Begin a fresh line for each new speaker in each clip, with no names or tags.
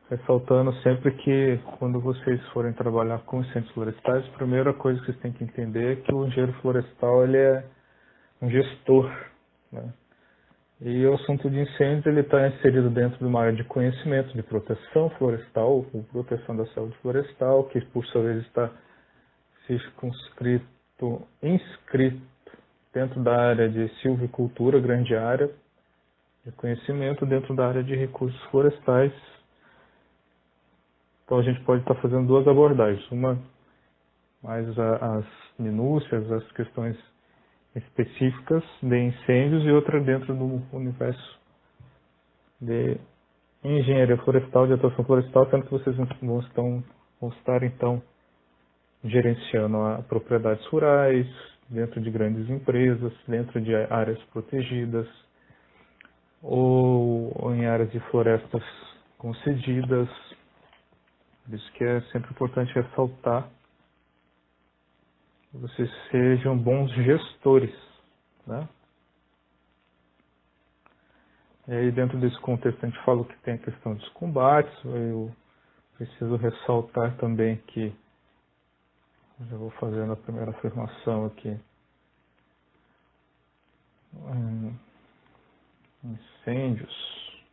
ressaltando sempre que quando vocês forem trabalhar com incêndios florestais, a primeira coisa que vocês têm que entender é que o engenheiro florestal ele é um gestor, né? E o assunto de incêndios ele está inserido dentro de uma área de conhecimento de proteção florestal, ou proteção da saúde florestal, que por sua vez está inscrito dentro da área de silvicultura, grande área de conhecimento, dentro da área de recursos florestais. Então a gente pode estar fazendo duas abordagens, uma mais as minúcias, as questões específicas de incêndios e outra dentro do universo de engenharia florestal, de atuação florestal, sendo que vocês vão estar então gerenciando propriedades rurais, dentro de grandes empresas, dentro de áreas protegidas ou em áreas de florestas concedidas. Por isso que é sempre importante ressaltar que vocês sejam bons gestores, né? E aí dentro desse contexto a gente falou que tem a questão dos combates. Eu preciso ressaltar também que, já vou fazendo a primeira afirmação aqui, incêndios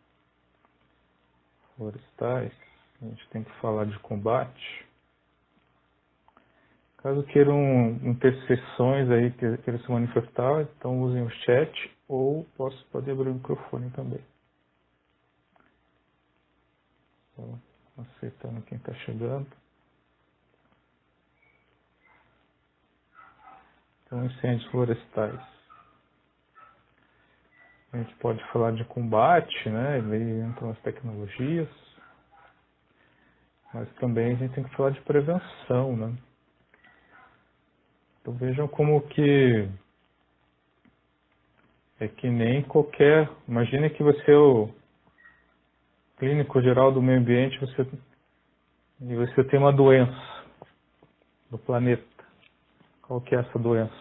florestais, a gente tem que falar de combate. Caso queiram interseções aí, queiram se manifestar, então usem o chat ou pode abrir o microfone também. Então, aceitando quem está chegando. Então, incêndios florestais. A gente pode falar de combate, né? Aí entram as tecnologias. Mas também a gente tem que falar de prevenção, né? Então vejam como que é que nem qualquer... Imagine que você é o clínico geral do meio ambiente e você tem uma doença no planeta. Qual que é essa doença?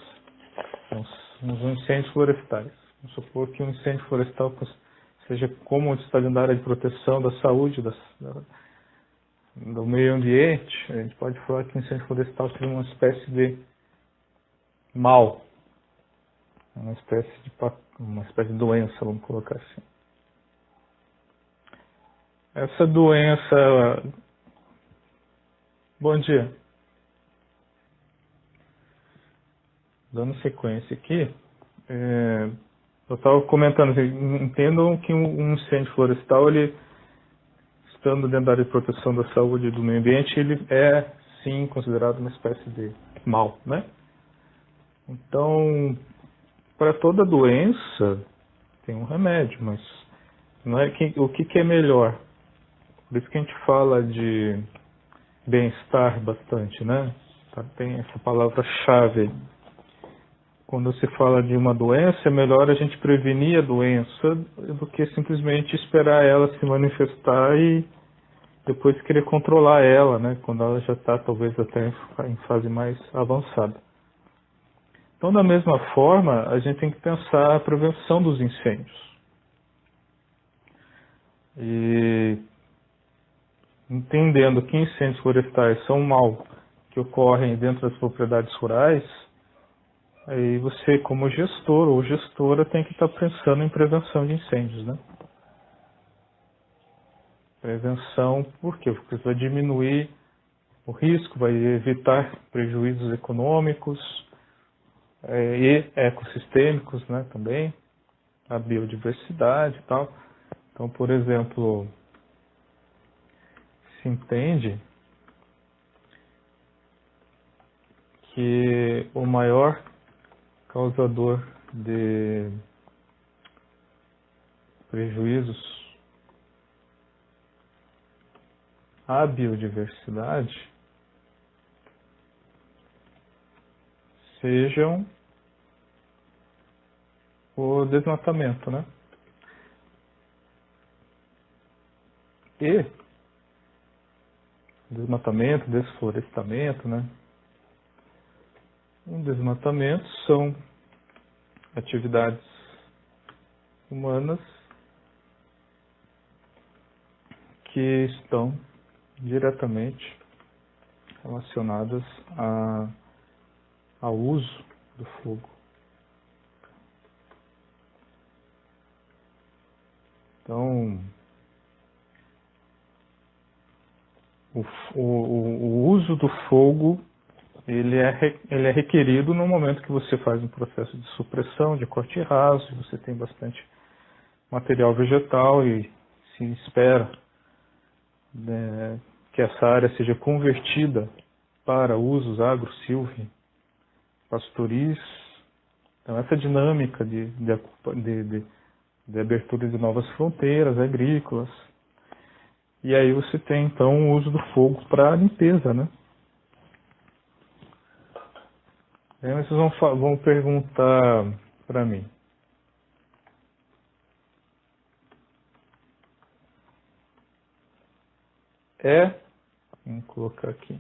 Os incêndios florestais. Vamos supor que um incêndio florestal seja como está dentro da área de proteção da saúde, do meio ambiente. A gente pode falar que o incêndio florestal seria uma espécie de mal, uma espécie de doença, vamos colocar assim. Essa doença... Bom dia. Dando sequência aqui, eu estava comentando, entendam que um incêndio florestal, ele, estando dentro da área de proteção da saúde e do meio ambiente, ele é, sim, considerado uma espécie de mal, né? Então, para toda doença, tem um remédio, mas não é o que é melhor. Por isso que a gente fala de bem-estar bastante, né? Tem essa palavra-chave. Quando se fala de uma doença, é melhor a gente prevenir a doença do que simplesmente esperar ela se manifestar e depois querer controlar ela, né? Quando ela já está talvez até em fase mais avançada. Então, da mesma forma, a gente tem que pensar a prevenção dos incêndios. E entendendo que incêndios florestais são um mal que ocorrem dentro das propriedades rurais, aí você, como gestor ou gestora, tem que estar pensando em prevenção de incêndios, né? Prevenção, por quê? Porque você vai diminuir o risco, vai evitar prejuízos econômicos e ecossistêmicos, né, também, a biodiversidade e tal. Então, por exemplo, se entende que o maior causador de prejuízos à biodiversidade sejam o desmatamento, né? E desmatamento, desflorestamento, né? O desmatamento são atividades humanas que estão diretamente relacionadas ao uso do fogo. Então, o uso do fogo ele é requerido no momento que você faz um processo de supressão, de corte raso, você tem bastante material vegetal e se espera, né, que essa área seja convertida para usos agro, silvio, pastoris. Então essa dinâmica de abertura de novas fronteiras agrícolas. E aí você tem então o uso do fogo para limpeza, né? Aí vocês vão perguntar para mim. Vamos colocar aqui.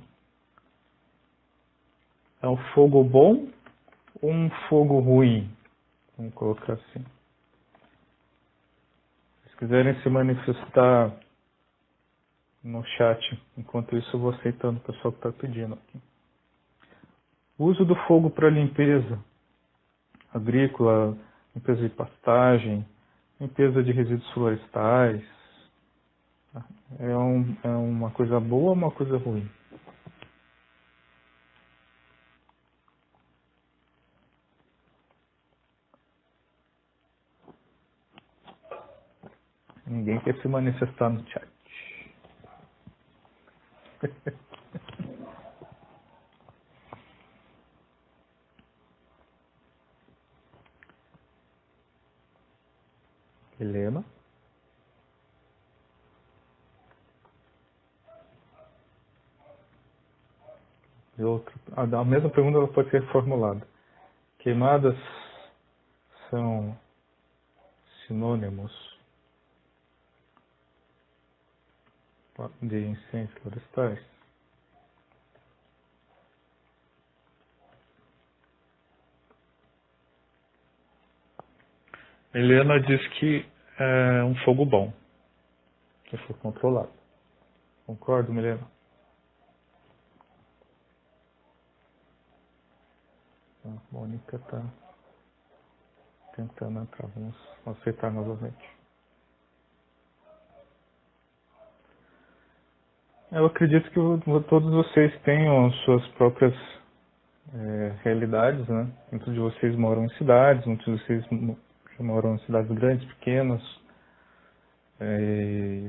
É um fogo bom ou um fogo ruim? Vamos colocar assim. Se quiserem se manifestar no chat, enquanto isso eu vou aceitando o pessoal que está pedindo aqui. O uso do fogo para limpeza agrícola, limpeza de pastagem, limpeza de resíduos florestais, é uma coisa boa ou uma coisa ruim? Ninguém quer se manifestar no chat. Helena? A mesma pergunta ela pode ser formulada. Queimadas são sinônimos de incêndios florestais? Helena diz que é um fogo bom, se for controlado. Concordo, Helena? A Mônica está tentando entrar. Vamos aceitar novamente. Eu acredito que todos vocês tenham suas próprias realidades, né? Muitos de vocês moram em cidades, muitos de vocês moram em cidades grandes, pequenas.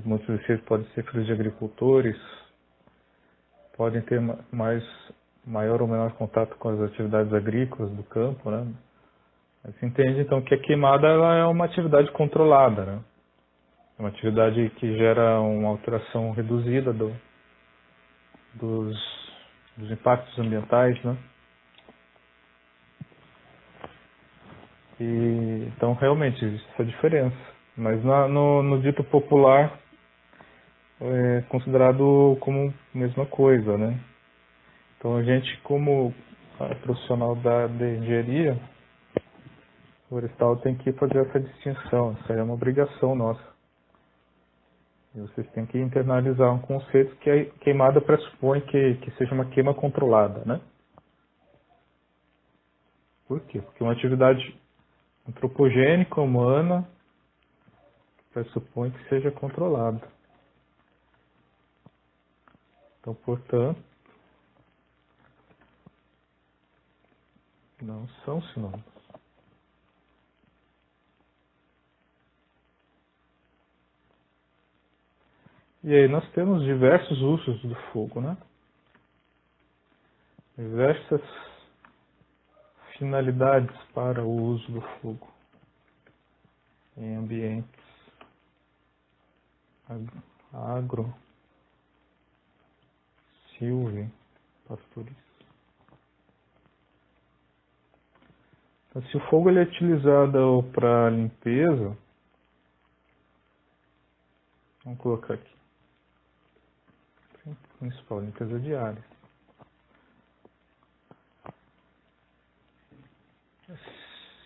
Muitos de vocês podem ser filhos de agricultores, podem ter maior ou menor contato com as atividades agrícolas do campo, né? Você entende então que a queimada ela é uma atividade controlada, né? É uma atividade que gera uma alteração reduzida dos impactos ambientais, né? Então realmente existe essa diferença, mas no dito popular é considerado como a mesma coisa, né? Então a gente, como profissional da engenharia florestal, tem que fazer essa distinção. Isso aí é uma obrigação nossa. E vocês têm que internalizar um conceito que a queimada pressupõe que seja uma queima controlada, né? Por quê? Porque uma atividade antropogênica, humana, pressupõe que seja controlada. Então, portanto, não são sinônimos. E aí nós temos diversos usos do fogo, né? Diversas finalidades para o uso do fogo em ambientes agro, silvio, pastoris. Então, se o fogo ele é utilizado para limpeza, vamos colocar aqui, principal, limpeza diária.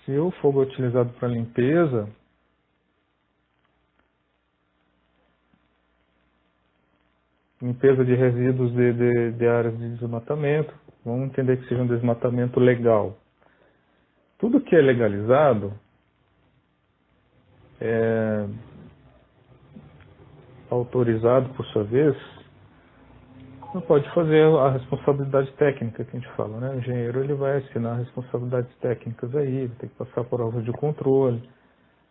Se o fogo é utilizado para limpeza, limpeza de resíduos de áreas de desmatamento. Vamos entender que seja um desmatamento legal. Tudo que é legalizado é autorizado, por sua vez, não pode fazer a responsabilidade técnica que a gente fala, né? O engenheiro ele vai assinar responsabilidades técnicas aí, ele tem que passar por órgãos de controle,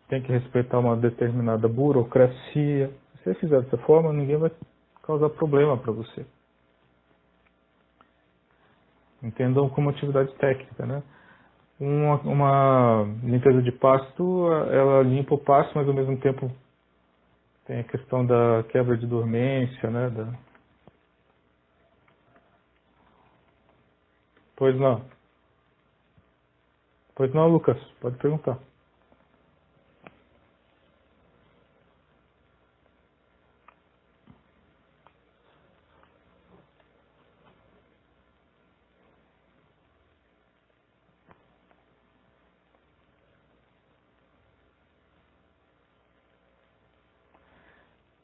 tem que respeitar uma determinada burocracia. Se você fizer dessa forma, ninguém vai causar problema para você. Entendam como atividade técnica, né? Uma limpeza de pasto, ela limpa o pasto, mas ao mesmo tempo tem a questão da quebra de dormência, né? Pois não. Pois não, Lucas, pode perguntar.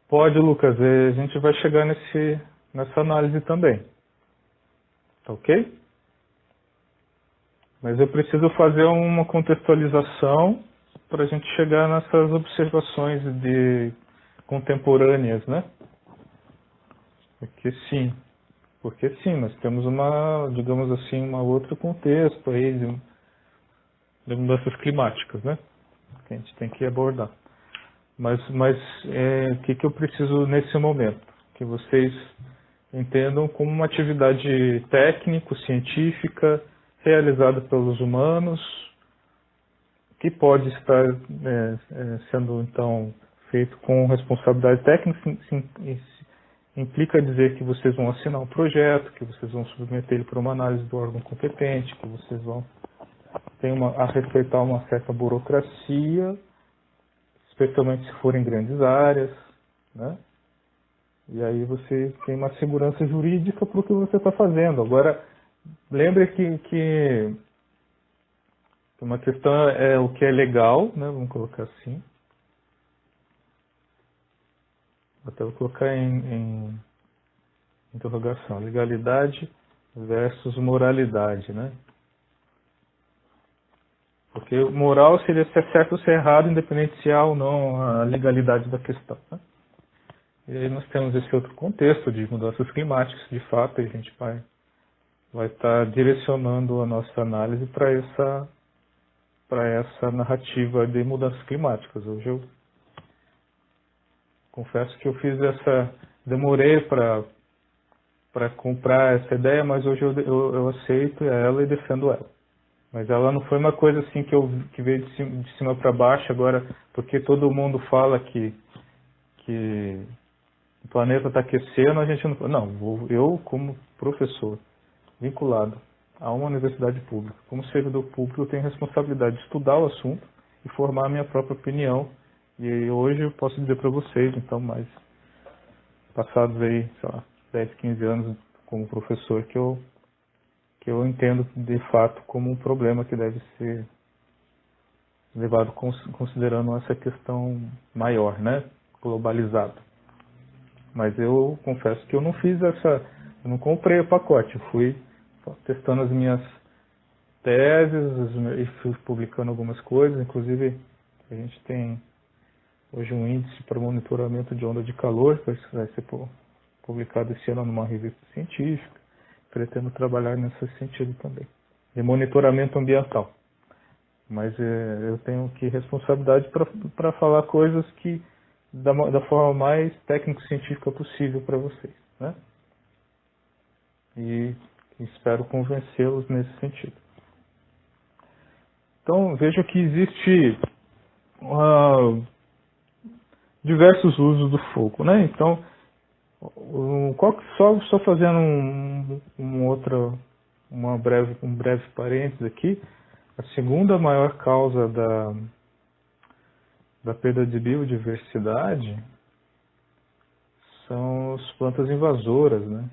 Pode, Lucas, a gente vai chegar nessa análise também. Tá ok? Mas eu preciso fazer uma contextualização para a gente chegar nessas observações contemporâneas, né? Porque sim, nós temos digamos assim, uma outro contexto aí de mudanças climáticas, né? Que a gente tem que abordar. Mas o que eu preciso nesse momento? Que vocês entendam como uma atividade técnico-científica realizada pelos humanos, que pode estar sendo, então, feito com responsabilidade técnica, implica dizer que vocês vão assinar um projeto, que vocês vão submeter ele para uma análise do órgão competente, que vocês vão ter a respeitar uma certa burocracia, especialmente se forem grandes áreas, né? E aí você tem uma segurança jurídica para o que você está fazendo. Agora, lembre que uma questão é o que é legal, né? Vamos colocar assim. Até vou colocar em interrogação. Legalidade versus moralidade, né? Porque moral seria se é certo ou se é errado, independente se há ou não a legalidade da questão, né? E aí nós temos esse outro contexto de mudanças climáticas, de fato, e a gente vai estar direcionando a nossa análise para essa narrativa de mudanças climáticas. Hoje eu confesso que eu demorei para comprar essa ideia, mas hoje eu aceito ela e defendo ela. Mas ela não foi uma coisa assim que veio de cima para baixo agora, porque todo mundo fala que o planeta está aquecendo, a gente não... Não, eu como professor vinculado a uma universidade pública, como servidor público, eu tenho a responsabilidade de estudar o assunto e formar a minha própria opinião. E hoje eu posso dizer para vocês, então, mais passados aí, sei lá, 10, 15 anos como professor, que eu entendo de fato como um problema que deve ser levado considerando essa questão maior, né, globalizada. Mas eu confesso que eu eu não comprei o pacote, eu fui testando as minhas teses e fui publicando algumas coisas, inclusive a gente tem hoje um índice para monitoramento de onda de calor, que vai ser publicado esse ano numa revista científica. Pretendo trabalhar nesse sentido também, de monitoramento ambiental. Mas eu tenho que responsabilidade para falar coisas que da forma mais técnico-científica possível para vocês, né? E espero convencê-los nesse sentido. Então, veja que existe diversos usos do fogo, né? Então, só fazendo um breve parênteses aqui, a segunda maior causa da perda de biodiversidade são as plantas invasoras, né?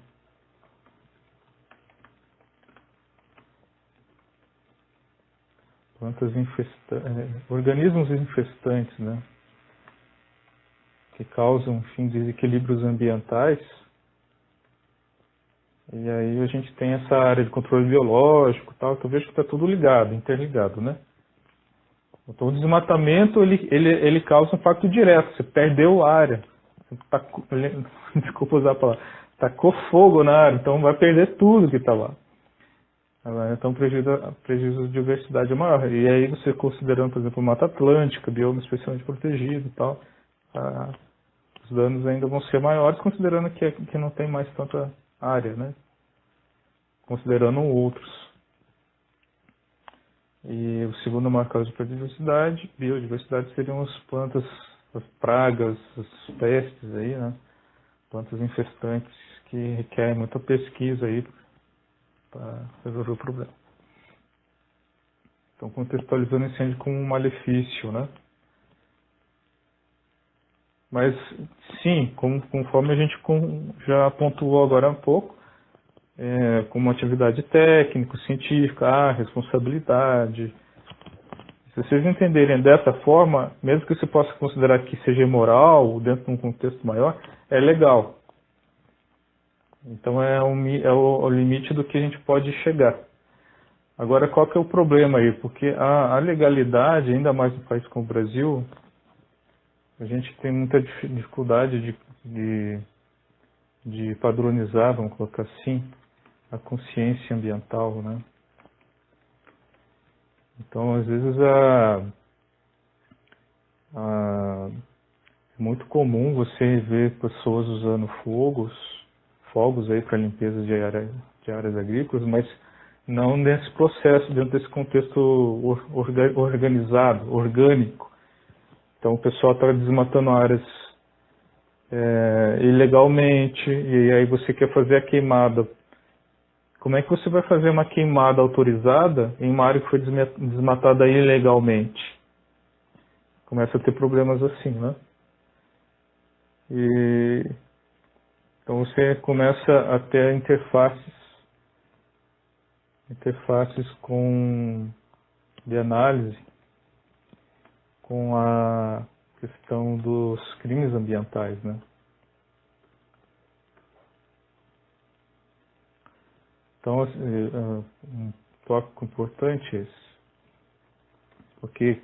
Organismos infestantes, né? Que causam, enfim, desequilíbrios ambientais E aí a gente tem essa área de controle biológico e tal, que eu vejo que está tudo ligado, interligado, né? Então o desmatamento, ele causa um impacto direto, você perdeu a área. Você desculpa usar a palavra, tacou fogo na área, então vai perder tudo que está lá. Então o prejuízo de diversidade é maior. E aí você considerando, por exemplo, Mata Atlântica, bioma especialmente protegido e tal, ah, os danos ainda vão ser maiores, considerando que não tem mais tanta área, né? Considerando outros. E o segundo marcador de biodiversidade seriam as plantas, as pragas, as pestes aí, né? Plantas infestantes que requerem muita pesquisa aí para resolver o problema. Então, contextualizando o incêndio como um malefício, né? Mas, sim, conforme a gente já pontuou agora há pouco, como atividade técnico-científica, responsabilidade. Se vocês entenderem dessa forma, mesmo que você possa considerar que seja imoral, dentro de um contexto maior, é legal. Então é o limite do que a gente pode chegar. Agora, qual que é o problema aí? Porque a legalidade, ainda mais no país como o Brasil, a gente tem muita dificuldade de padronizar, vamos colocar assim, a consciência ambiental, né? Então, às vezes, é muito comum você ver pessoas usando fogos aí para limpeza de áreas agrícolas, mas não nesse processo, dentro desse contexto organizado, orgânico. Então, o pessoal está desmatando áreas ilegalmente, e aí você quer fazer a queimada. Como é que você vai fazer uma queimada autorizada em uma área que foi desmatada ilegalmente? Começa a ter problemas assim, né? Então você começa a ter interfaces de análise com a questão dos crimes ambientais, né? Então, um tópico importante é esse. Porque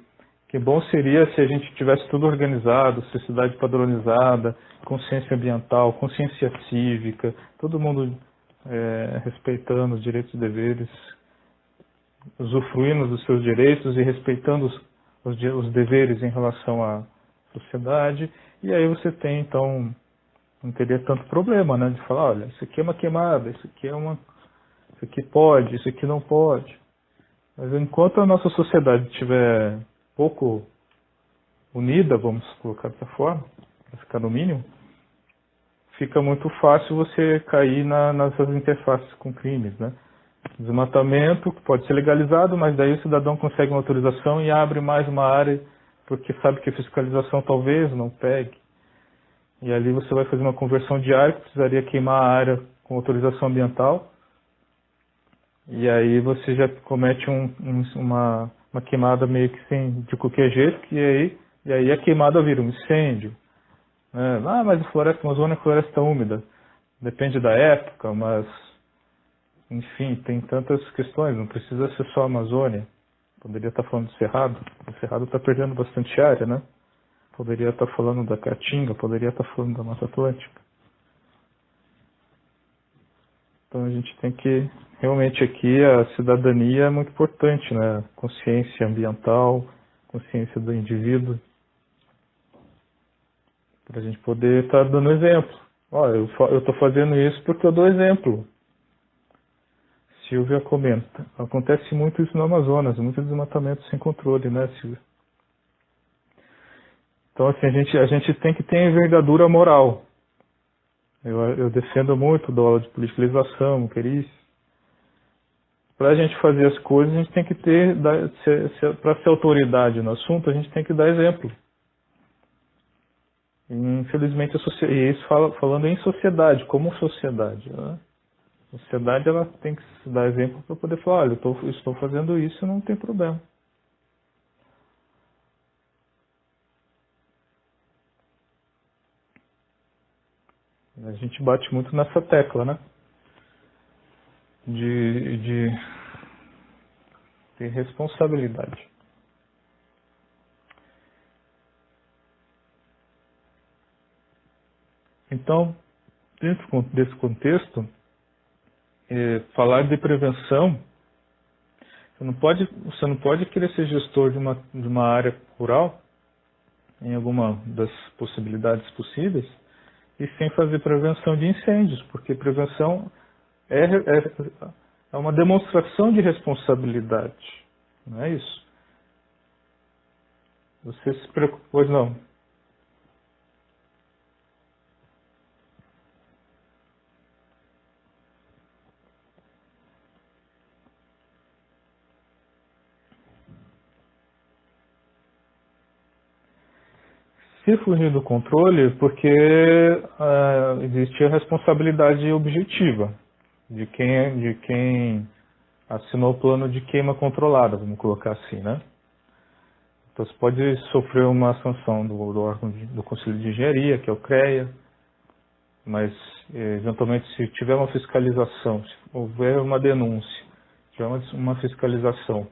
que bom seria se a gente tivesse tudo organizado, sociedade padronizada, consciência ambiental, consciência cívica, todo mundo respeitando os direitos e deveres, usufruindo dos seus direitos e respeitando os deveres em relação à sociedade. E aí você tem, então, não teria tanto problema, né? De falar, olha, isso aqui é uma queimada, isso aqui pode, isso aqui não pode. Mas enquanto a nossa sociedade estiver pouco unida, vamos colocar dessa forma, para ficar no mínimo, fica muito fácil você cair nessas interfaces com crimes, né? Desmatamento, que pode ser legalizado, mas daí o cidadão consegue uma autorização e abre mais uma área, porque sabe que a fiscalização talvez não pegue. E ali você vai fazer uma conversão de área, que precisaria queimar a área com autorização ambiental, e aí você já comete uma queimada meio que de qualquer jeito, e aí a queimada vira um incêndio. Né? Mas a floresta amazônica é floresta úmida. Depende da época, mas, enfim, tem tantas questões, não precisa ser só a Amazônia. Poderia estar falando do Cerrado. O Cerrado está perdendo bastante área, né? Poderia estar falando da Caatinga, poderia estar falando da Mata Atlântica. Então a gente tem que, realmente aqui, a cidadania é muito importante, né? Consciência ambiental, consciência do indivíduo, para a gente poder estar dando exemplo. Eu estou fazendo isso porque eu dou exemplo. Silvia comenta. Acontece muito isso no Amazonas, muito desmatamento sem controle, né, Silvia? Então, assim, a gente tem que ter envergadura moral. Eu defendo muito, dou aula de politicalização, querice. Para a gente fazer as coisas, a gente tem que ter, para ser autoridade no assunto, a gente tem que dar exemplo. E, infelizmente, e isso falando em sociedade, como sociedade, né? A sociedade ela tem que se dar exemplo para poder falar, olha, eu estou fazendo isso, não tem problema. A gente bate muito nessa tecla, né? de ter responsabilidade. Então, dentro desse contexto, falar de prevenção, você não pode querer ser gestor de uma área rural, em alguma das possibilidades possíveis, e sem fazer prevenção de incêndios, porque prevenção é uma demonstração de responsabilidade, não é isso? Você se preocupa, pois não? Se fugir do controle, porque existe a responsabilidade objetiva de quem assinou o plano de queima controlada, vamos colocar assim, né? Então você pode sofrer uma sanção do órgão do Conselho de Engenharia, que é o CREA, mas eventualmente se tiver uma fiscalização, se houver uma denúncia, se tiver uma fiscalização,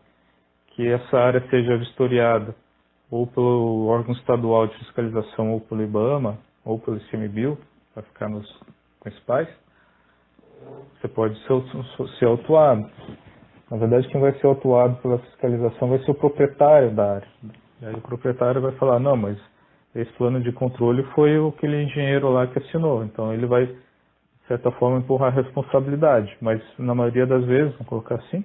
que essa área seja vistoriada ou pelo órgão estadual de fiscalização, ou pelo IBAMA, ou pelo ICMBio, para ficar nos principais, você pode ser autuado. Na verdade, quem vai ser autuado pela fiscalização vai ser o proprietário da área. E aí o proprietário vai falar, não, mas esse plano de controle foi aquele engenheiro lá que assinou. Então ele vai, de certa forma, empurrar a responsabilidade. Mas na maioria das vezes, vamos colocar assim,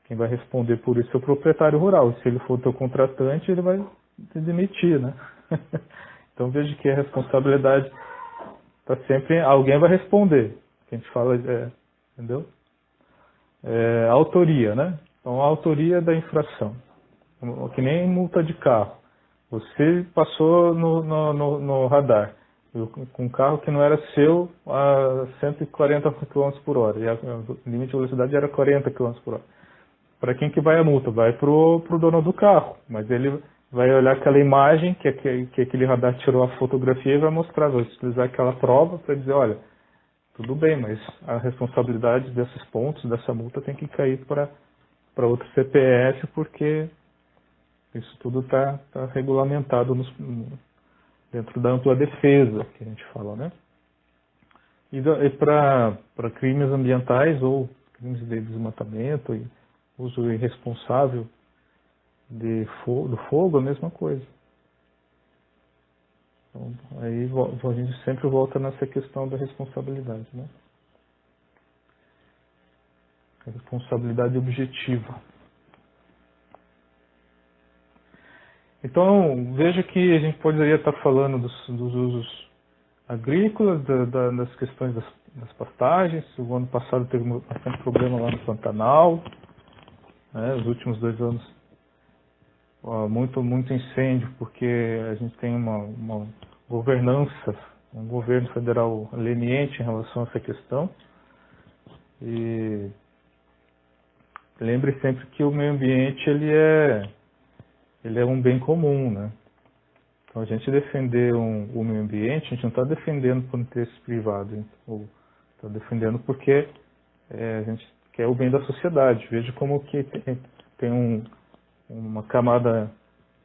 quem vai responder por isso é o proprietário rural. Se ele for o teu contratante, ele vai te demitir, né? Então veja que a responsabilidade está sempre... Alguém vai responder. A gente fala, entendeu? A autoria, né? Então a autoria da infração. Que nem multa de carro. Você passou no radar com um carro que não era seu a 140 km por hora. E o limite de velocidade era 40 km por hora. Para quem que vai a multa? Vai pro dono do carro, mas ele vai olhar aquela imagem que aquele radar tirou a fotografia e vai mostrar, vai utilizar aquela prova para dizer, olha, tudo bem, mas a responsabilidade desses pontos, dessa multa tem que cair para outro CPF, porque isso tudo está regulamentado dentro da ampla defesa, que a gente fala, né? E para crimes ambientais ou crimes de desmatamento e uso irresponsável do fogo, a mesma coisa. Então, aí a gente sempre volta nessa questão da responsabilidade, né? A responsabilidade objetiva. Então, veja que a gente poderia estar falando dos usos agrícolas, das questões das pastagens. O ano passado teve bastante problema lá no Pantanal, né? Os últimos 2 anos muito incêndio, porque a gente tem uma governança, um governo federal leniente em relação a essa questão. E lembre sempre que o meio ambiente ele é um bem comum, né? Então a gente defender o meio ambiente, a gente não está defendendo por interesse privado, ou está defendendo porque a gente quer o bem da sociedade. Veja como que tem uma camada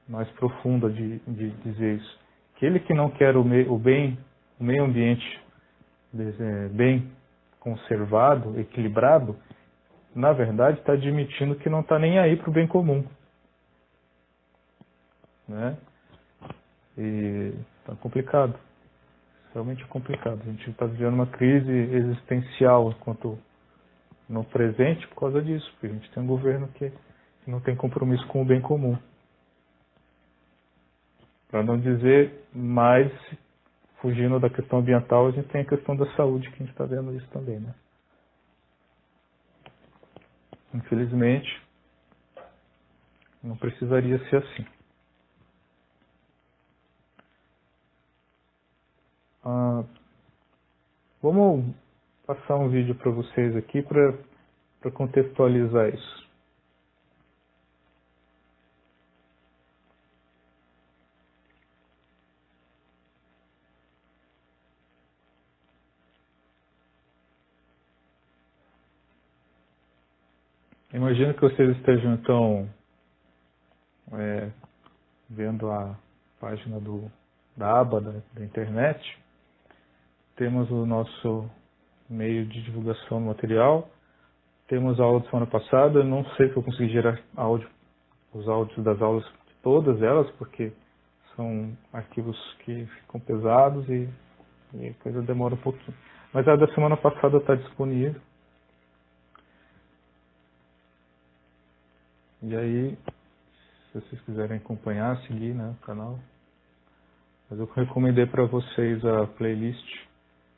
mais profunda de dizer isso. Aquele que não quer o meio ambiente bem conservado, equilibrado, na verdade está admitindo que não está nem aí para o bem comum, né? E está complicado, realmente complicado. A gente está vivendo uma crise existencial enquanto no presente por causa disso, porque a gente tem um governo que não tem compromisso com o bem comum. Para não dizer mais, fugindo da questão ambiental, a gente tem a questão da saúde, que a gente está vendo isso também, né? Infelizmente, não precisaria ser assim. Vamos passar um vídeo para vocês aqui para contextualizar isso. Imagino que vocês estejam, então, vendo a página da aba da internet. Temos o nosso meio de divulgação do material. Temos a aula da semana passada. Eu não sei se eu consegui gerar os áudios das aulas de todas elas, porque são arquivos que ficam pesados e a coisa demora um pouquinho. Mas a da semana passada está disponível. E aí, se vocês quiserem acompanhar, seguir, né, o canal. Mas eu recomendei para vocês a playlist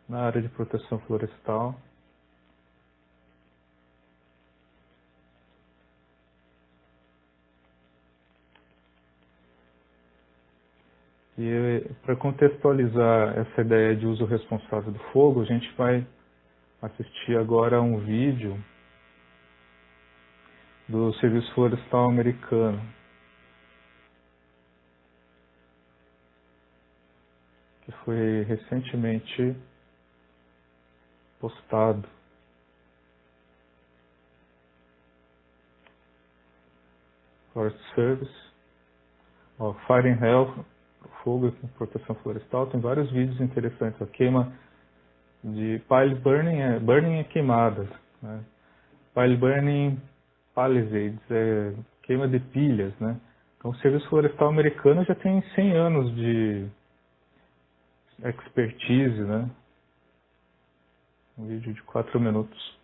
na área de proteção florestal. E para contextualizar essa ideia de uso responsável do fogo, a gente vai assistir agora a um vídeo do Serviço Florestal Americano, que foi recentemente postado. Forest Service, Fire and Health, fogo e proteção florestal, tem vários vídeos interessantes. A queima de pile burning, burning é queimadas, né? Pile burning palisades, queima de pilhas, né? Então o Serviço Florestal Americano já tem 100 anos de expertise, né? Um vídeo de 4 minutos.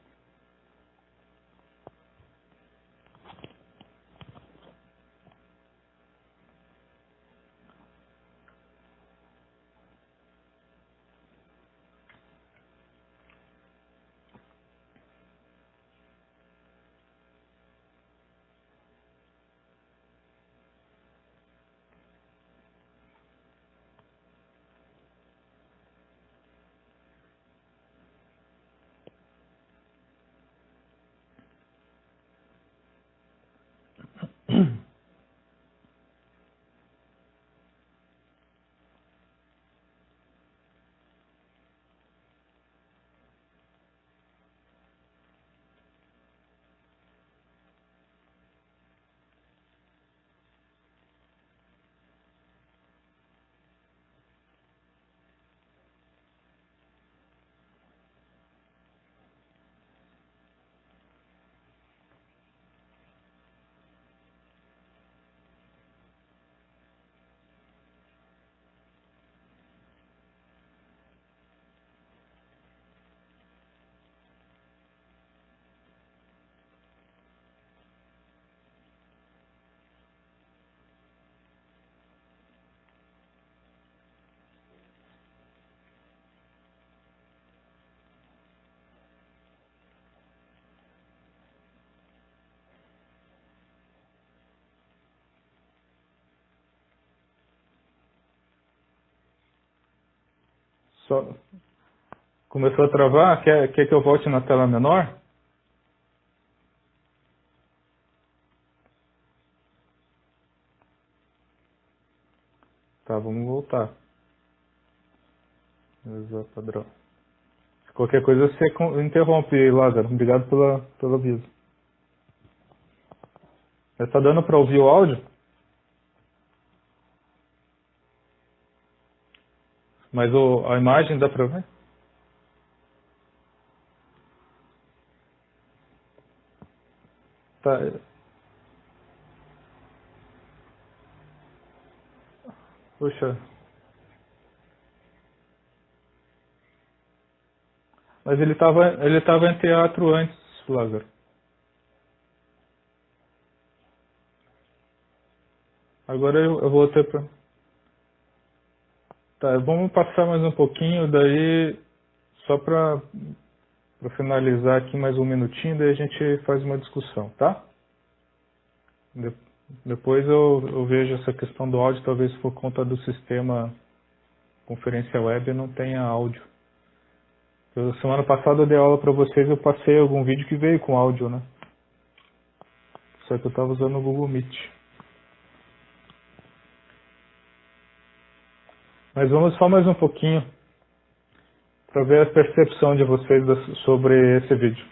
Só começou a travar? Quer que eu volte na tela menor? Tá, vamos voltar. Exato, padrão. Qualquer coisa você interrompe, Lázaro. Obrigado pelo aviso. Está dando para ouvir o áudio? Mas a imagem dá para ver? Tá. Puxa. Mas ele tava em teatro antes, Lázaro. Agora eu voltei para... Tá, vamos passar mais um pouquinho, daí só para finalizar aqui mais um minutinho, daí a gente faz uma discussão, tá? Depois eu vejo essa questão do áudio, talvez por conta do sistema conferência web não tenha áudio. Semana passada eu dei aula para vocês, eu passei algum vídeo que veio com áudio, né? Só que eu estava usando o Google Meet. Mas vamos só mais um pouquinho para ver a percepção de vocês sobre esse vídeo.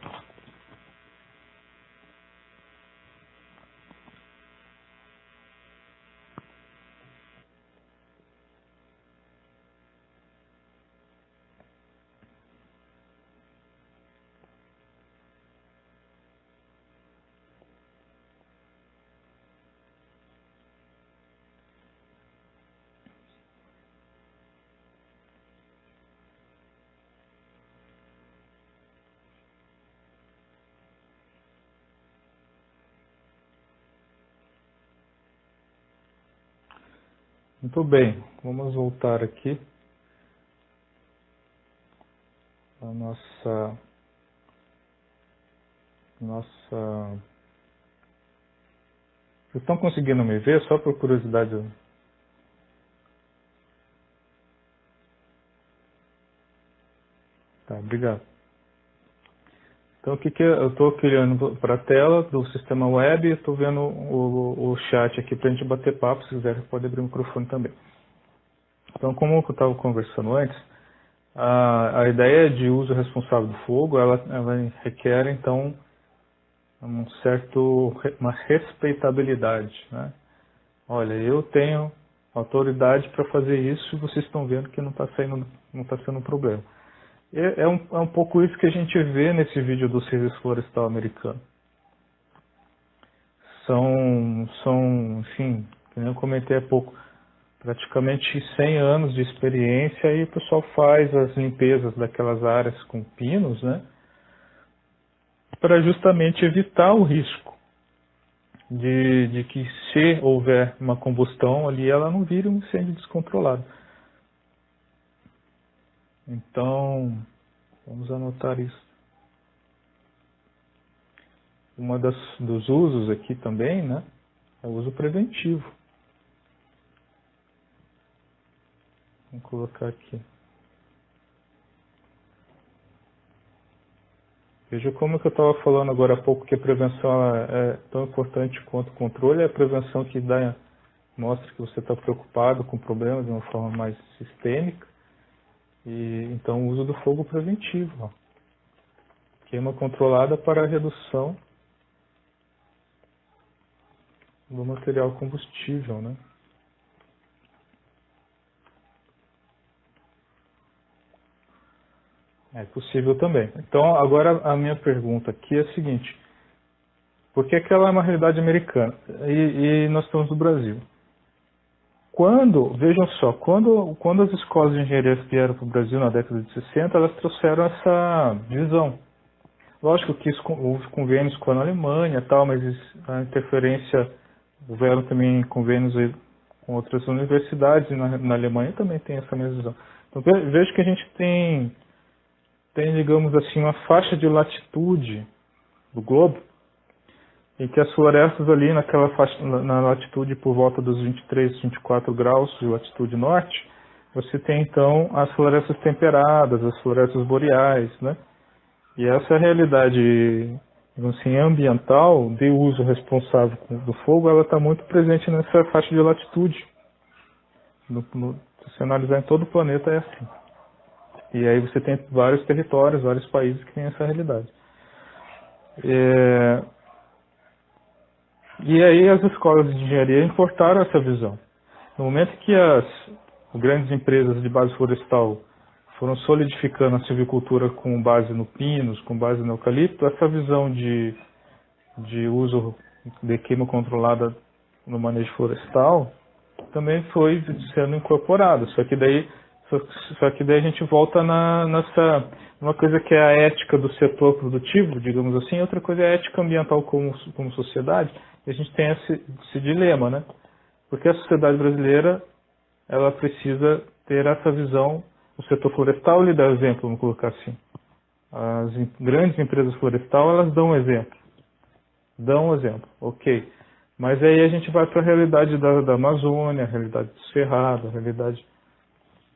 Muito bem, vamos voltar aqui a nossa... Vocês estão conseguindo me ver? Só por curiosidade. Tá, obrigado. Então, o que eu estou criando para a tela do sistema web e estou vendo o chat aqui para a gente bater papo. Se quiser, pode abrir o microfone também. Então, como eu estava conversando antes, a ideia de uso responsável do fogo, ela requer, então, uma respeitabilidade, né? Olha, eu tenho autoridade para fazer isso e vocês estão vendo que não está sendo um problema. É um pouco isso que a gente vê nesse vídeo do Serviço Florestal Americano. Enfim, como eu comentei há pouco, praticamente 100 anos de experiência e o pessoal faz as limpezas daquelas áreas com pinos, né? Para justamente evitar o risco de que se houver uma combustão ali, ela não vire um incêndio descontrolado. Então, vamos anotar isso. Dos usos aqui também, né, é o uso preventivo. Vamos colocar aqui. Veja como que eu estava falando agora há pouco que a prevenção é tão importante quanto o controle. É a prevenção que mostra que você está preocupado com problemas de uma forma mais sistêmica. E então o uso do fogo preventivo. Ó. Queima controlada para a redução do material combustível, né? É possível também. Então, agora a minha pergunta aqui é a seguinte. Por que aquela é uma realidade americana? E nós estamos no Brasil. Vejam só, quando as escolas de engenharia vieram para o Brasil na década de 60, elas trouxeram essa visão. Lógico que houve convênios com a Alemanha e tal, mas a interferência, houveram também convênios com outras universidades, e na Alemanha também tem essa mesma visão. Então, vejo que a gente tem, digamos assim, uma faixa de latitude do globo, em que as florestas ali naquela faixa, na latitude por volta dos 23, 24 graus de latitude norte, você tem então as florestas temperadas, as florestas boreais, né? E essa é a realidade, assim, ambiental de uso responsável do fogo, ela está muito presente nessa faixa de latitude. Se você analisar em todo o planeta é assim. E aí você tem vários territórios, vários países que têm essa realidade. E aí as escolas de engenharia importaram essa visão. No momento que as grandes empresas de base florestal foram solidificando a silvicultura com base no pinos, com base no eucalipto, essa visão de uso de queima controlada no manejo florestal também foi sendo incorporada. Só que daí a gente volta nessa uma coisa que é a ética do setor produtivo, digamos assim, outra coisa é a ética ambiental como sociedade. E a gente tem esse dilema, né? Porque a sociedade brasileira, ela precisa ter essa visão. O setor florestal lhe dá exemplo, vamos colocar assim. As grandes empresas florestal, elas dão um exemplo. Ok. Mas aí a gente vai para a realidade da Amazônia, a realidade do Cerrado, a realidade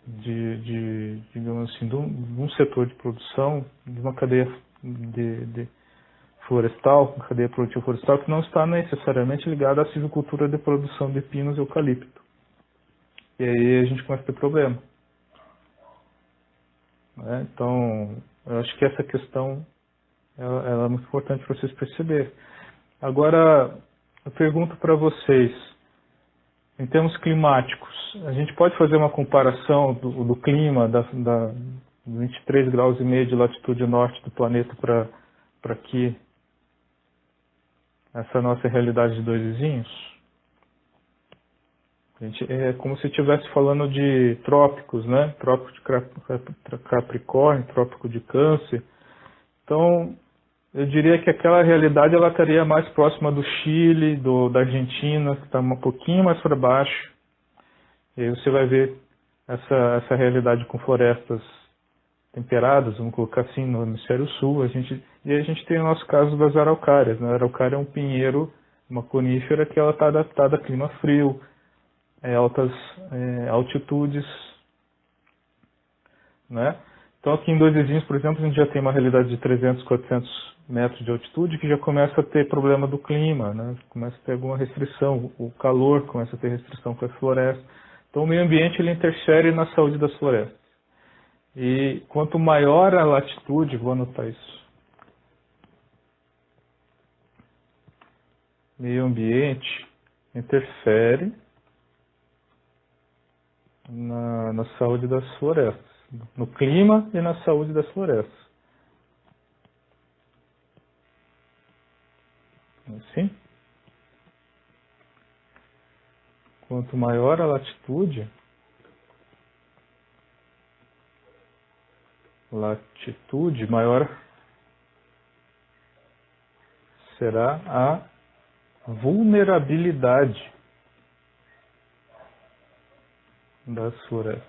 digamos assim, de um setor de produção, de uma cadeia de florestal, uma cadeia produtiva florestal que não está necessariamente ligada à silvicultura de produção de pinos e eucalipto. E aí a gente começa a ter problema. Né? Então, eu acho que essa questão ela é muito importante para vocês perceberem. Agora, eu pergunto para vocês, em termos climáticos, a gente pode fazer uma comparação do clima da 23 graus e meio de latitude norte do planeta para aqui, essa nossa realidade de dois vizinhos? É como se estivesse falando de trópicos, né? Trópico de Capricórnio, trópico de Câncer. Então, eu diria que aquela realidade ela estaria mais próxima do Chile, da Argentina, que está um pouquinho mais para baixo. E aí você vai ver essa realidade com florestas temperadas, vamos colocar assim, no hemisfério sul. E a gente tem o nosso caso das araucárias, né? A araucária é um pinheiro, uma conífera que ela está adaptada a clima frio, altas altitudes, né? Então aqui em Dois Vizinhos, por exemplo, a gente já tem uma realidade de 300, 400 metros de altitude que já começa a ter problema do clima, né? Começa a ter alguma restrição, o calor começa a ter restrição com as florestas. Então o meio ambiente ele interfere na saúde das florestas. E quanto maior a latitude, vou anotar isso, meio ambiente interfere na saúde das florestas, no clima e na saúde das florestas. Assim? Quanto maior a latitude, maior será a vulnerabilidade das florestas.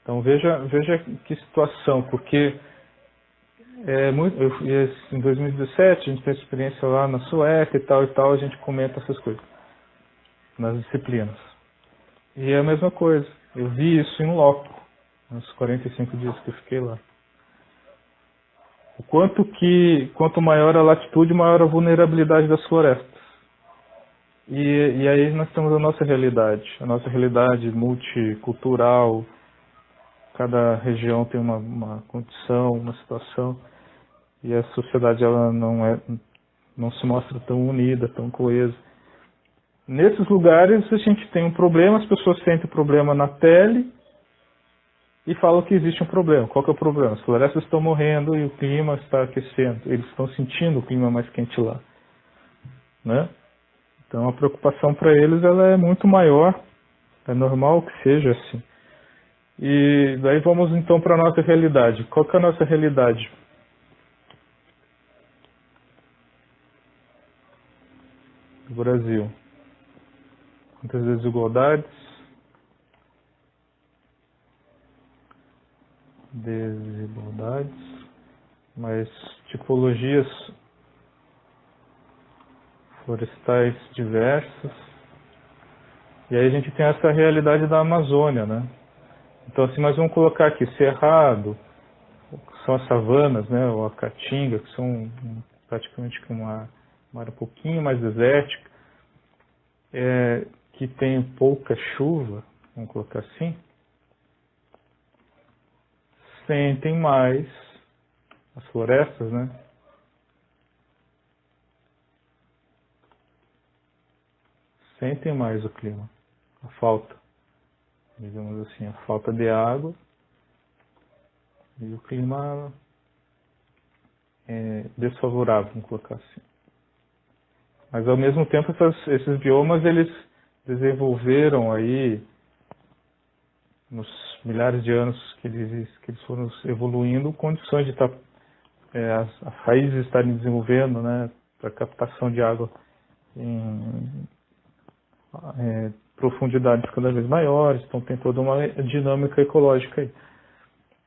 Então veja que situação, porque em 2017 a gente tem experiência lá na Suécia e tal, a gente comenta essas coisas nas disciplinas. E é a mesma coisa, eu vi isso em loco, nos 45 dias que eu fiquei lá. Quanto maior a latitude, maior a vulnerabilidade das florestas. E aí nós temos a nossa realidade multicultural, cada região tem uma condição, uma situação, e a sociedade ela não se mostra tão unida, tão coesa. Nesses lugares a gente tem um problema, as pessoas sentem o problema na pele e falam que existe um problema. Qual que é o problema? As florestas estão morrendo e o clima está aquecendo. Eles estão sentindo o clima mais quente lá, né? Então a preocupação para eles ela é muito maior, é normal que seja assim. E daí vamos então para a nossa realidade. Qual que é a nossa realidade? Do Brasil. Muitas desigualdades, mas tipologias florestais diversas. E aí a gente tem essa realidade da Amazônia, né? Então assim, nós vamos colocar aqui Cerrado, que são as savanas, né? Ou a Caatinga, que são praticamente uma área um pouquinho mais desértica, que tem pouca chuva, vamos colocar assim, sentem mais as florestas, né? Sentem mais o clima, a falta, digamos assim, a falta de água e o clima desfavorável, vamos colocar assim. Mas ao mesmo tempo esses biomas eles desenvolveram aí nos milhares de anos que eles foram evoluindo condições de estar as raízes estarem desenvolvendo, né, para captação de água em profundidades cada vez maiores, então tem toda uma dinâmica ecológica aí.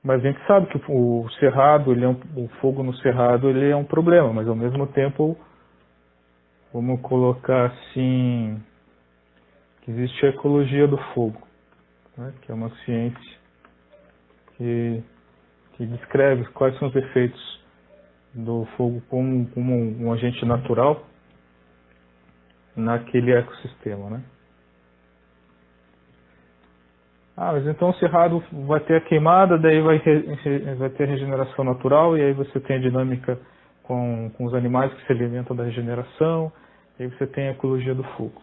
Mas a gente sabe que o cerrado, o fogo no cerrado, ele é um problema, mas ao mesmo tempo, vamos colocar assim, que existe a ecologia do fogo, né, que é uma ciência que descreve quais são os efeitos do fogo como um agente natural naquele ecossistema, né? Mas então o cerrado vai ter a queimada, daí vai ter a regeneração natural, e aí você tem a dinâmica com os animais que se alimentam da regeneração, e aí você tem a ecologia do fogo.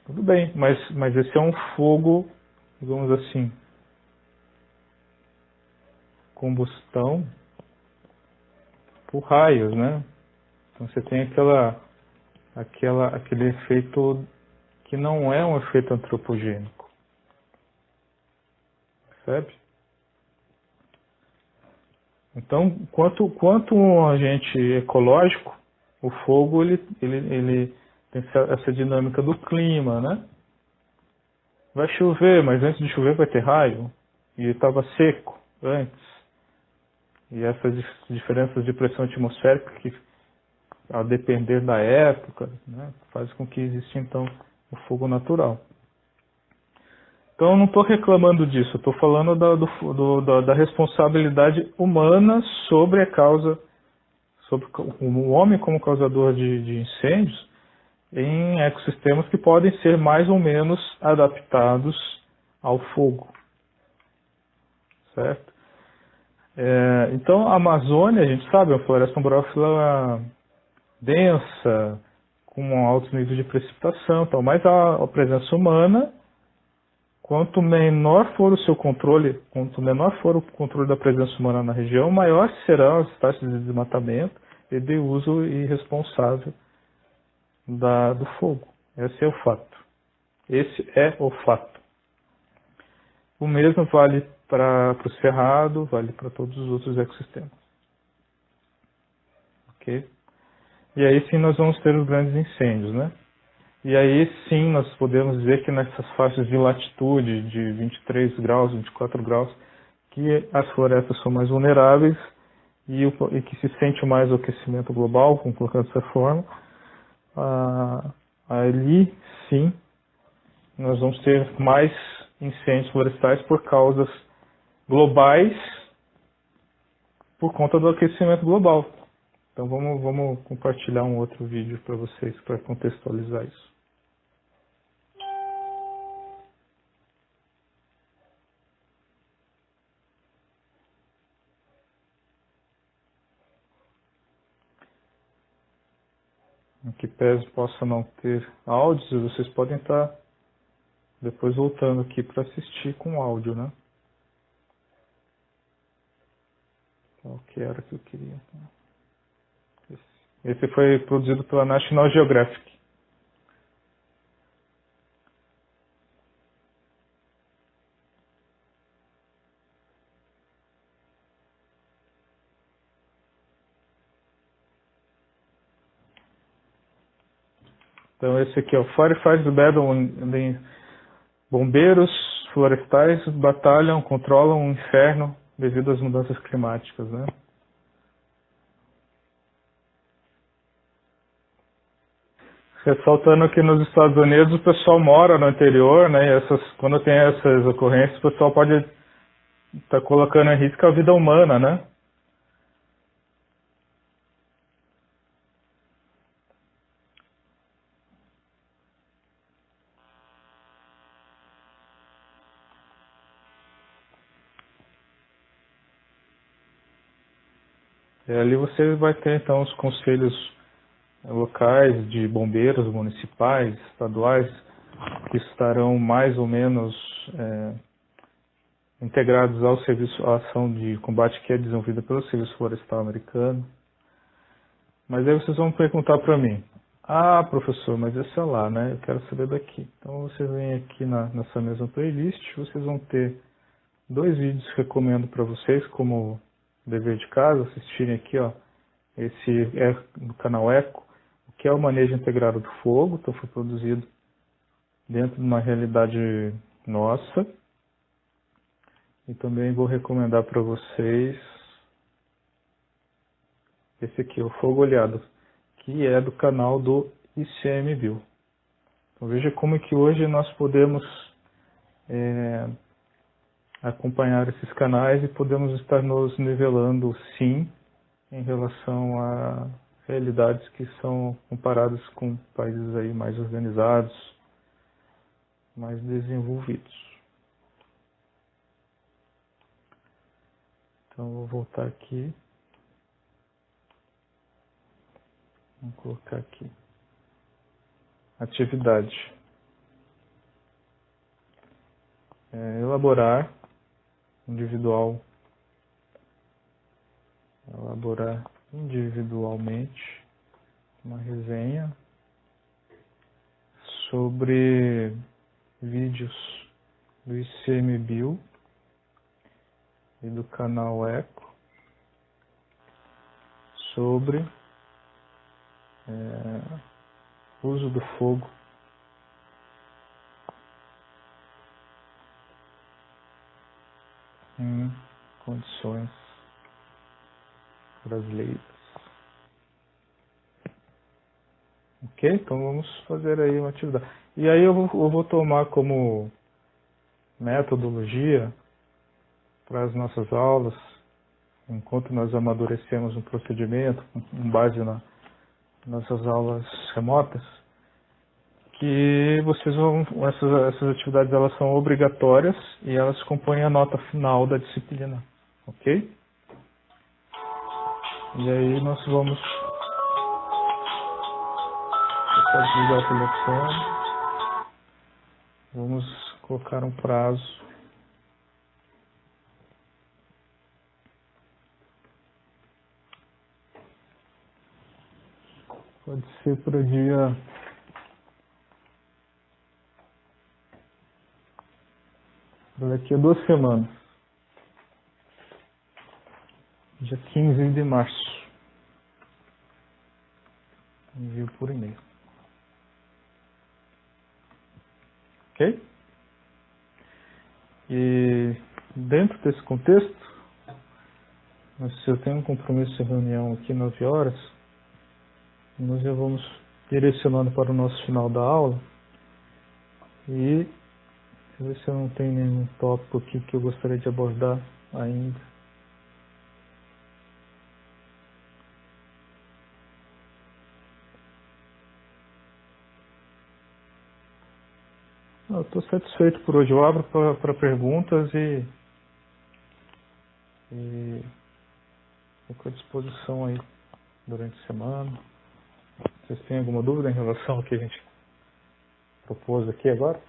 Tudo bem, mas esse é um fogo, digamos assim, combustão por raios, né? Então você tem aquele efeito que não é um efeito antropogênico. Percebe? Então, quanto um agente ecológico, o fogo ele tem essa dinâmica do clima, né? vai chover, mas antes de chover vai ter raio, e estava seco antes. E essas diferenças de pressão atmosférica, que a depender da época, né, faz com que exista então o fogo natural. Então eu não estou reclamando disso, eu estou falando da responsabilidade humana sobre a causa, sobre o homem como causador de incêndios em ecossistemas que podem ser mais ou menos adaptados ao fogo, certo? Então a Amazônia, a gente sabe, é uma floresta umbrófila densa, com altos níveis de precipitação, tal, mas a presença humana, quanto menor for o seu controle, quanto menor for o controle da presença humana na região, maior serão as taxas de desmatamento e de uso irresponsável do fogo. Esse é o fato. Esse é o fato. O mesmo vale para o cerrado, vale para todos os outros ecossistemas. Ok? E aí sim nós vamos ter os grandes incêndios, né? E aí sim nós podemos dizer que nessas faixas de latitude de 23 graus, 24 graus, que as florestas são mais vulneráveis e que se sente mais o aquecimento global, como colocando dessa forma, ali sim nós vamos ter mais incêndios florestais por causas globais por conta do aquecimento global. Então vamos compartilhar um outro vídeo para vocês para contextualizar isso. Em que pese possa não ter áudios, vocês podem estar depois voltando aqui para assistir com áudio, né? Qual que era que eu queria? Esse foi produzido pela National Geographic. Então esse aqui é o Firefighters Battle Bombeiros florestais batalham, controlam o inferno devido às mudanças climáticas, né? Ressaltando que nos Estados Unidos o pessoal mora no interior, né? E quando tem essas ocorrências, o pessoal pode estar colocando em risco a vida humana, né? E ali você vai ter então os conselhos locais de bombeiros municipais, estaduais, que estarão mais ou menos integrados ao serviço, à ação de combate que é desenvolvida pelo Serviço Florestal Americano. Mas aí vocês vão perguntar para mim, professor, mas esse é lá, né? Eu quero saber daqui. Então vocês vêm aqui nessa mesma playlist, vocês vão ter 2 vídeos que recomendo para vocês como dever de casa, assistirem aqui, ó. Esse é do canal Eco, o que é o manejo integrado do fogo, então foi produzido dentro de uma realidade nossa. E também vou recomendar para vocês esse aqui, o Fogo Olhado, que é do canal do ICMBio. Então veja como é que hoje nós podemos acompanhar esses canais e podemos estar nos nivelando sim em relação a realidades que são comparadas com países aí mais organizados, mais desenvolvidos. Então vou voltar aqui. Vamos colocar aqui. Atividade. Elaborar individualmente uma resenha sobre vídeos do ICMBio e do canal Eco sobre uso do fogo em condições brasileiras. Ok? Então vamos fazer aí uma atividade. E aí eu vou tomar como metodologia para as nossas aulas, enquanto nós amadurecemos um procedimento com base nas nossas aulas remotas, que vocês vão, essas atividades elas são obrigatórias e elas compõem a nota final da disciplina, ok? E aí nós vamos desligar o telefone, vamos colocar um prazo. Pode ser para o dia daqui a 2 semanas, dia 15 de março. Envio por e-mail. Ok? E dentro desse contexto, se eu tenho um compromisso de reunião aqui 9 horas, nós já vamos direcionando para o nosso final da aula. E ver se eu não tenho nenhum tópico aqui que eu gostaria de abordar ainda. Eu estou satisfeito por hoje. Eu abro para perguntas e fico à disposição aí durante a semana. Vocês têm alguma dúvida em relação ao que a gente propôs aqui agora?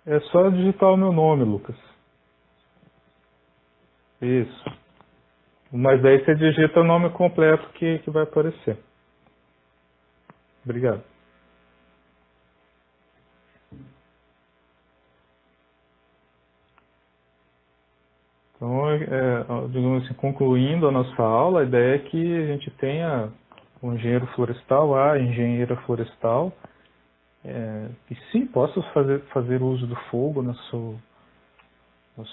É só digitar o meu nome, Lucas. Isso. Mas daí você digita o nome completo que vai aparecer. Obrigado. Então, digamos assim, concluindo a nossa aula, a ideia é que a gente tenha um engenheiro florestal, a engenheira florestal, que sim possa fazer uso do fogo no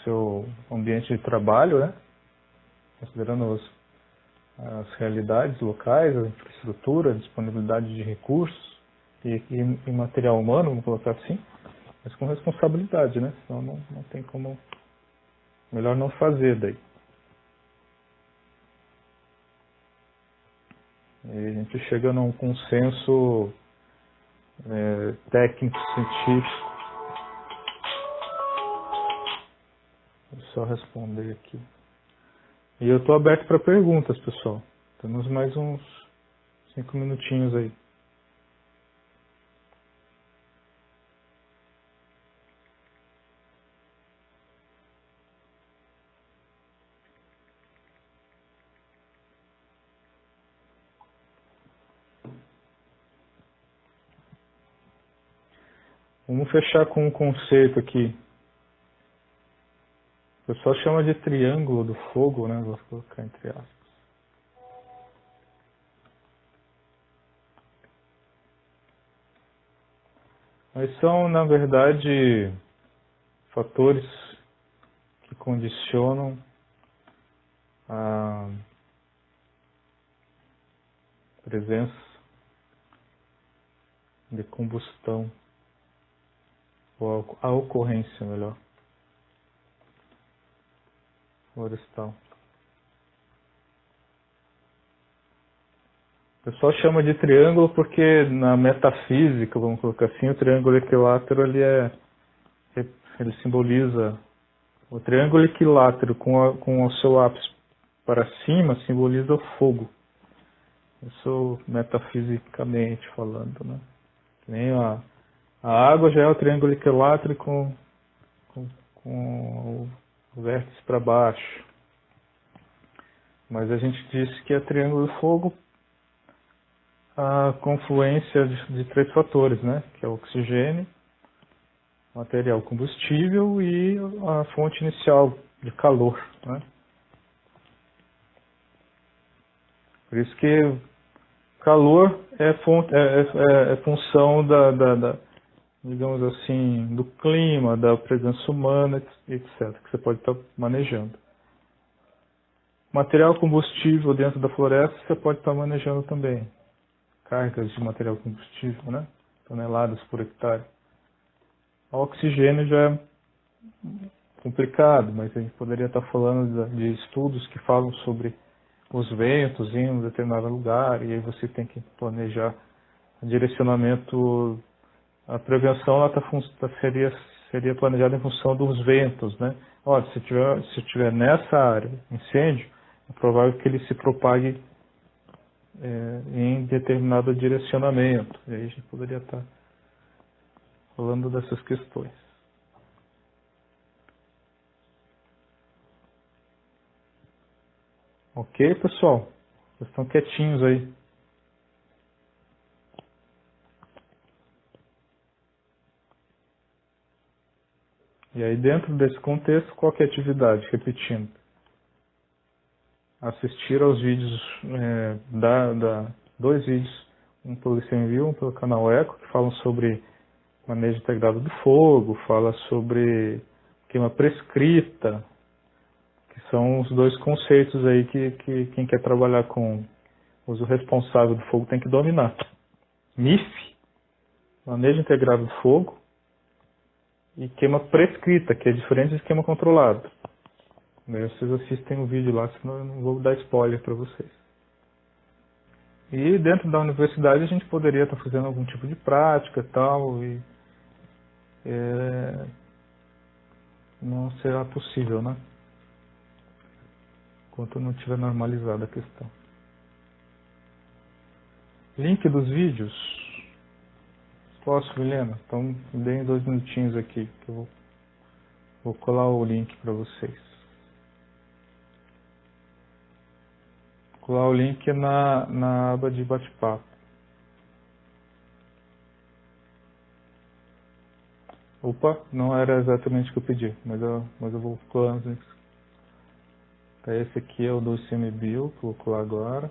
seu ambiente de trabalho, né? Considerando as realidades locais, a infraestrutura, a disponibilidade de recursos e material humano, vamos colocar assim, mas com responsabilidade, né? Senão não tem como, melhor não fazer daí. E a gente chega num consenso técnico, científico. Vou só responder aqui. E eu estou aberto para perguntas, pessoal. Temos mais uns 5 minutinhos aí. Vamos fechar com um conceito aqui. O pessoal chama de triângulo do fogo, né? Vou colocar entre aspas. Mas são, na verdade, fatores que condicionam a presença de combustão, ou a ocorrência, melhor, florestal. O pessoal chama de triângulo porque na metafísica, vamos colocar assim, o triângulo equilátero ele simboliza o triângulo equilátero com o seu ápice para cima simboliza o fogo. Isso metafisicamente falando, né? Nem a água já é o triângulo equilátero com o vértice para baixo. Mas a gente disse que é triângulo de fogo a confluência de 3 fatores, né? Que é o oxigênio, material combustível e a fonte inicial de calor, né? Por isso que calor é função digamos assim, do clima, da presença humana, etc., que você pode estar manejando. Material combustível dentro da floresta você pode estar manejando também. Cargas de material combustível, né? Toneladas por hectare. O oxigênio já é complicado, mas a gente poderia estar falando de estudos que falam sobre os ventos em um determinado lugar, e aí você tem que planejar o direcionamento. A prevenção seria planejada em função dos ventos, né? Olha, se tiver nessa área incêndio, é provável que ele se propague em determinado direcionamento. E aí a gente poderia estar falando dessas questões. Ok, pessoal? Vocês estão quietinhos aí. E aí, dentro desse contexto, qual que é a atividade? Repetindo. Assistir aos vídeos, dois vídeos, um pelo ICMBio, um pelo canal Eco, que falam sobre manejo integrado do fogo, fala sobre queima prescrita, que são os dois conceitos aí que quem quer trabalhar com uso responsável do fogo tem que dominar. MIF, manejo integrado do fogo, e queima prescrita, que é diferente de queima controlada. Daí vocês assistem o vídeo lá, senão eu não vou dar spoiler para vocês. E dentro da universidade a gente poderia estar fazendo algum tipo de prática e tal, e não será possível, né? Enquanto não tiver normalizada a questão. Link dos vídeos. Posso, Helena? Então, deem 2 minutinhos aqui, que eu vou colar o link para vocês. Vou colar o link na aba de bate-papo. Opa, não era exatamente o que eu pedi, mas eu vou colar os links. Então, esse aqui é o do ICMBio, que eu vou colar agora.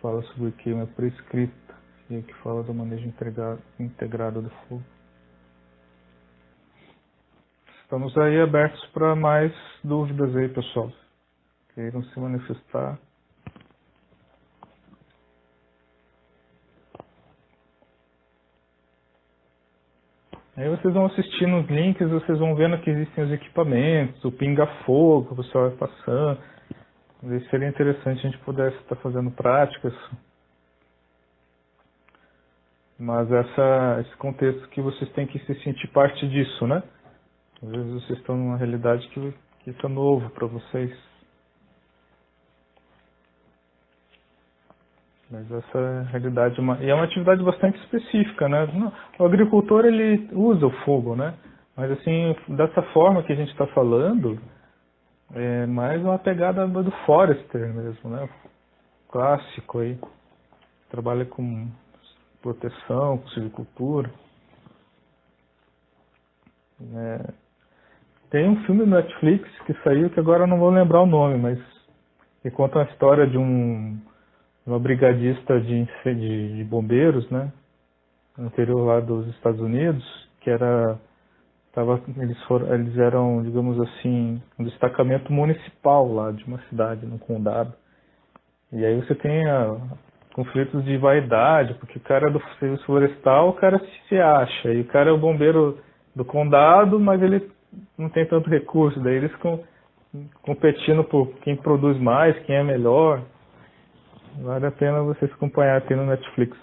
Fala sobre queima prescrita, e aqui fala do manejo integrado do fogo. Estamos aí abertos para mais dúvidas aí, pessoal. Queiram se manifestar. Aí vocês vão assistindo os links, vocês vão vendo que existem os equipamentos, o pinga-fogo, que o pessoal vai passando. Seria interessante se a gente pudesse estar fazendo práticas. Mas esse contexto que vocês têm que se sentir parte disso, né? Às vezes vocês estão numa realidade que isso é novo para vocês. Mas essa realidade e é uma atividade bastante específica, né? O agricultor, ele usa o fogo, né? Mas assim, dessa forma que a gente está falando, é mais uma pegada do Forester mesmo, né? Clássico aí. Trabalha com proteção, com silvicultura. Tem um filme no Netflix que saiu, que agora eu não vou lembrar o nome, mas que conta a história de uma brigadista de bombeiros, né? No interior lá dos Estados Unidos, que eles eram, digamos assim, um destacamento municipal lá de uma cidade, num condado. E aí você tem conflitos de vaidade, porque o cara é do serviço florestal, o cara se acha, e o cara é o bombeiro do condado, mas ele não tem tanto recurso, daí eles ficam competindo por quem produz mais, quem é melhor. Vale a pena vocês acompanharem aqui no Netflix.